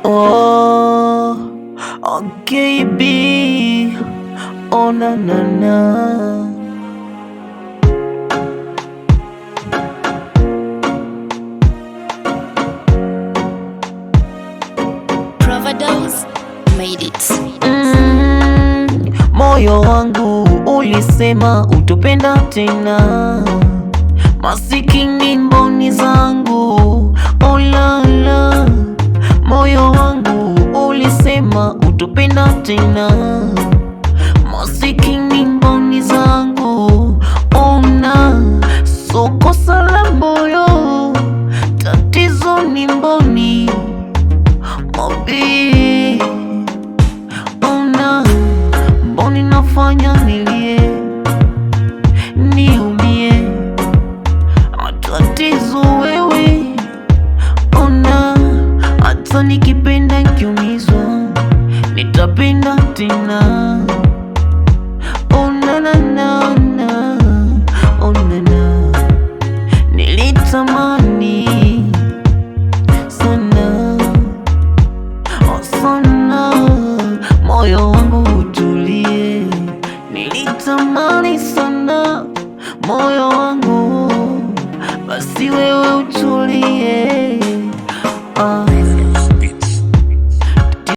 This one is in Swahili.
Oh, okay, B. Oh, na na na. Provados made it. Moyo wangu ulisema utopenda tena, masikini mboni zangu, oh la la. Moyo wangu ulisema utopenda tena, masikini mboni zangu, ona soko sala moyo, tatizo ni mboni mobi. Ona mboni nafanya nilie, niumie, matatizo wewe. Ona hata nikipenda kiumizwa, nitapenda tena. Ona na na na, ona na, nilitamani sana, oh sana, moyo wangu utulie. Nilitamani sana moyo wangu, basi wewe utulie.